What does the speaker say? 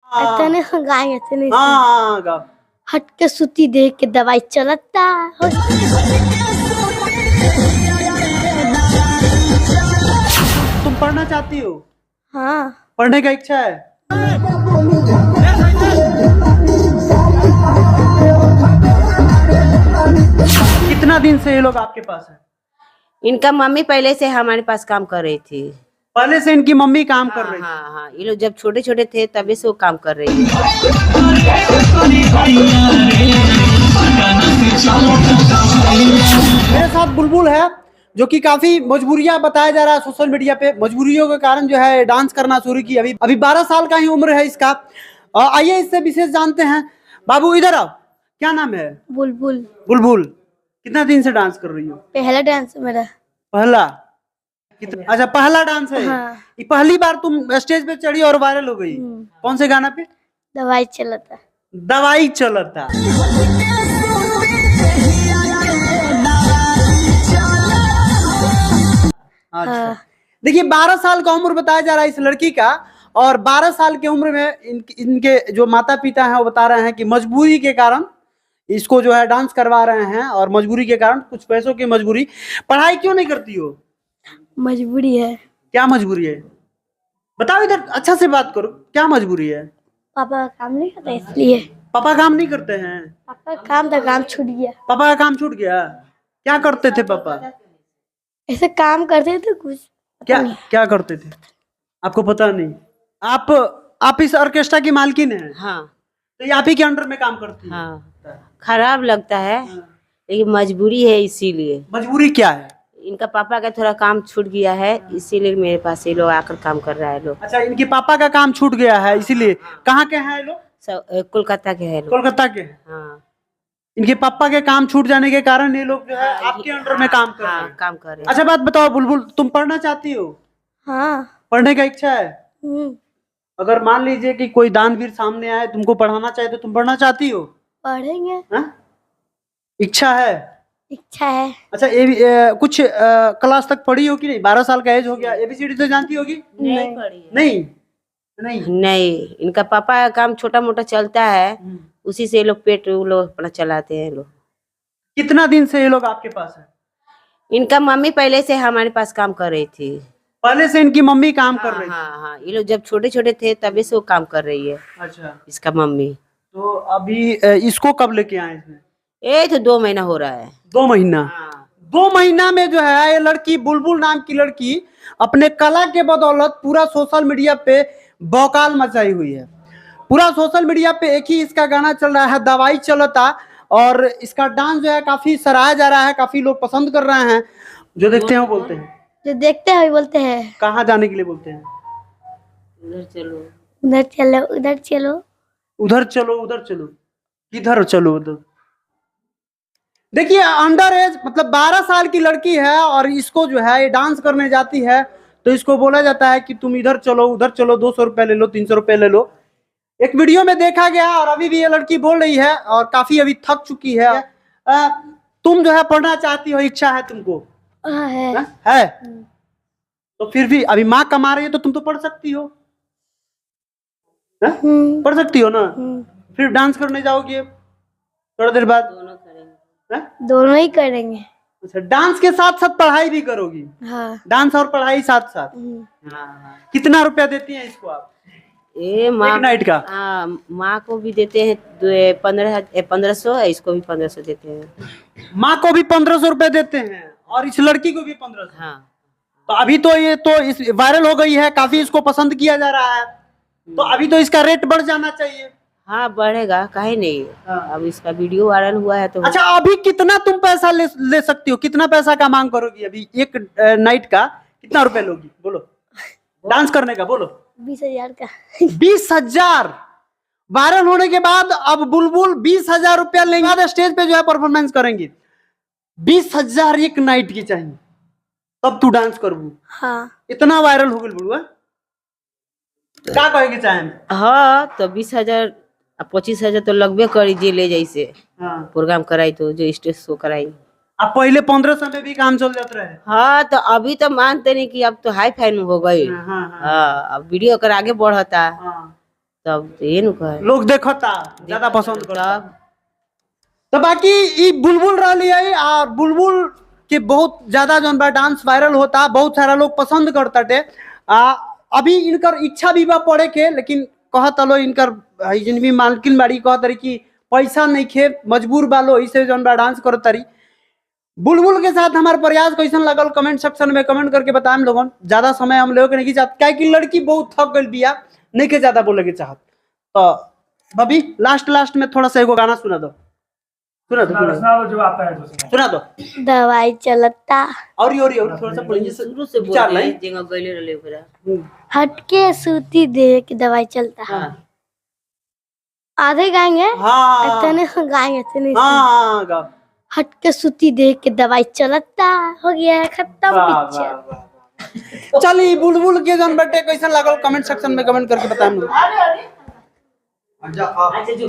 इतने गाएंगे इतने हाँ गाओ। हट के सूती देख के दवाई चलता तुम पढ़ना चाहती हो? हाँ पढ़ने का इच्छा है? कितना दिन से ये लोग आपके पास है? इनका मम्मी पहले से हमारे पास काम कर रही थी। पहले से इनकी मम्मी काम कर रही थी? हाँ हाँ, ये लोग जब छोटे छोटे थे तभी से वो काम कर रही है। मेरे साथ बुलबुल है जो कि काफी मजबूरियां बताया जा रहा है सोशल मीडिया पे। मजबूरियों के कारण जो है डांस करना शुरू की। अभी अभी 12 साल का ही उम्र है इसका। आइए इससे विशेष जानते हैं। बाबू इधर आओ, क्या नाम है? बुलबुल। बुलबुल, कितना दिन से डांस कर रही हो? पहला डांस मेरा। पहला? अच्छा, पहला डांस है। हाँ। ये पहली बार तुम स्टेज पे चढ़ी और वायरल हो गई? कौन से गाना पे? दवाई चलता। दवाई चलता। अच्छा, देखिए 12 साल का उम्र बताया जा रहा है इस लड़की का। और 12 साल की उम्र में इनके जो माता पिता हैं वो बता रहे हैं कि मजबूरी के कारण इसको जो है डांस करवा रहे हैं। और मजबूरी के कारण, कुछ पैसों की मजबूरी। पढ़ाई क्यों नहीं करती हो? मजबूरी है। क्या मजबूरी है बताओ, इधर अच्छा से बात करो। क्या मजबूरी है? पापा काम नहीं करते इसलिए। पापा काम नहीं करते हैं? पापा काम छूट गया। पापा का काम छूट गया? क्या करते थे पापा? ऐसे काम करते थे कुछ। क्या क्या करते थे आपको पता नहीं? आप इस ऑर्केस्ट्रा की मालकिन है? हाँ। तो ये आप ही के अंडर में काम करती है? हाँ, खराब लगता है लेकिन मजबूरी है इसीलिए। मजबूरी क्या है? इनका पापा का थोड़ा काम छूट गया है इसीलिए मेरे पास ये लोग आकर काम कर रहा है लोग। अच्छा, इनके पापा का काम छूट गया है इसीलिए। कहाँ के हैं ये लोग? सब कोलकाता के है लोग। कोलकाता के हैं। हाँ। इनके पापा के काम छूट जाने के कारण ये लोग जो है आपके अंडर में काम कर रहे हैं। काम कर रहे हैं। अच्छा, बात बताओ बुलबुल, तुम पढ़ना चाहती हो? हाँ। पढ़ने का इच्छा है? अगर मान लीजिए कि कोई दानवीर सामने आए तुमको पढ़ाना चाहे तो तुम पढ़ना चाहती हो? पढ़ेंगे। इच्छा है? इच्छा है। अच्छा, कुछ क्लास तक पढ़ी हो कि नहीं? 12 साल का एज हो गया, एबीसीडी तो जानती होगी? नहीं पढ़ी है। नहीं नहीं नहीं, इनका पापा का काम छोटा मोटा चलता है उसी से ये लोग पेट वो लोग अपना चलाते हैं लोग। कितना दिन से ये लोग आपके पास है? इनका मम्मी पहले से हमारे पास काम कर रही थी। पहले से इनकी मम्मी काम कर रही थी? हाँ हाँ, ये लोग जब छोटे छोटे थे तभी से वो काम कर रही है। अच्छा, इसका मम्मी। तो अभी इसको कब लेके आए इसमें? ये तो 2 महीना हो रहा है। 2 महीना? हाँ। 2 महीना में जो है ये लड़की, बुलबुल नाम की लड़की, अपने कला के बदौलत पूरा सोशल मीडिया पे बौकाल मचाई हुई है। पूरा सोशल मीडिया पे एक ही इसका गाना चल रहा है, दवाई चलता। और इसका डांस जो है काफी सराहा जा रहा है, काफी लोग पसंद कर रहे हैं। जो देखते हैं वो बोलते हैं। जो देखते हैं बोलते हैं। कहाँ जाने के लिए बोलते हैं? उधर चलो, उधर चलो, उधर चलो, उधर चलो, उधर चलो, किधर चलो उधर। देखिए, अंडर एज मतलब 12 साल की लड़की है और इसको जो है ये डांस करने जाती है तो इसको बोला जाता है कि तुम इधर चलो, उधर चलो, 200 रुपए ले लो, 300 रुपए ले लो। एक वीडियो में देखा गया और अभी भी ये लड़की बोल रही है और काफी अभी थक चुकी है। तुम जो है पढ़ना चाहती हो, इच्छा है तुमको? है? तो फिर भी अभी माँ कमा रही है तो तुम तो पढ़ सकती हो? पढ़ सकती हो ना? फिर डांस करने जाओगे थोड़ा देर बाद? दोनों ही करेंगे। अच्छा, डांस के साथ साथ पढ़ाई भी करोगी? हाँ। डांस और पढ़ाई साथ साथ। कितना रुपया देती हैं इसको आप ये माँ एक नाइट का? माँ को भी देते हैं 1500, इसको भी 1500 देते हैं। माँ को भी 1500 रुपए देते हैं और इस लड़की को भी 1500? हाँ। तो अभी तो ये तो इस वायरल हो गई है, काफी इसको पसंद किया जा रहा है, तो अभी तो इसका रेट बढ़ जाना चाहिए। हाँ, बढ़ेगा, काहे नहीं। अब इसका वीडियो वायरल हुआ है तो। अच्छा, अभी कितना तुम पैसा ले सकती हो? कितना पैसा का मांग करोगी अभी एक नाइट का? कितना रुपए लोगी बोलो, डांस करने का? बोलो। 20,000 का। 20,000? वायरल होने के बाद अब बुलबुल 20,000 रुपया लेंगे, स्टेज पे जो है परफॉर्मेंस करेंगे। 20,000 एक नाइट की चाहिए तब तू डांस करबू? हाँ। इतना वायरल हो गई बुलबुल, क्या कहेगी चाहे? हाँ, तो 20,000 25,000 तो लगभग करी जे ले जैसे। हाँ। प्रोग्राम कराई तो जो स्टेज शो कराई। अब पहले 1500 में भी काम चल जाता रहे। हाँ, तो अभी तो मानते नहीं कि अब तो हाई फाई हो गई। हाँ, अब वीडियो कर आगे बढ़ता। हाँ। तब तो ये नु कहे लोग देखता ज्यादा पसंद करता। तब तो बाकी ई बुलबुल रही है और बुलबुल के बहुत ज्यादा जो बा डांस वायरल होता, बहुत सारा लोग पसंद करता टे। अभी इनकर इच्छा भी बा पढ़े के, लेकिन कहत लो इनकर जिन भी मालकिन बाड़ी कहत रही कि पैसा नहीं खे, मजबूर बालो इसे जो बा डांस करत रही। बुलबुल के साथ हमारे प्रयास कैसन लगल कमेंट सेक्शन में कमेंट करके बताएं लोगन। ज्यादा समय हम लोग नहीं चाहते, क्या कि लड़की बहुत थक गई बिया, नहीं के ज्यादा बोले के चाहत। तो बबी लास्ट में थोड़ा सा एगो गाना सुना दो, सुना दो जो आता है सुना दो। दवाई चलता और थोड़ा सा बोलिए, शुरू से विचार बोल लाई। जेंगा गइले रहले ओकरा। हटके सूती दे के दवाई चलता। हां आधे गाएंगे, हाँ इतने गाएंगे इतने। हाँ गा। हटके सूती दे के दवाई चलता, हो गया है खत्म पिक्चर। चलिए बुलबुल के जन बटे कैसन लागल कमेंट सेक्शन में कमेंट करके बताएं लोग। अच्छा जो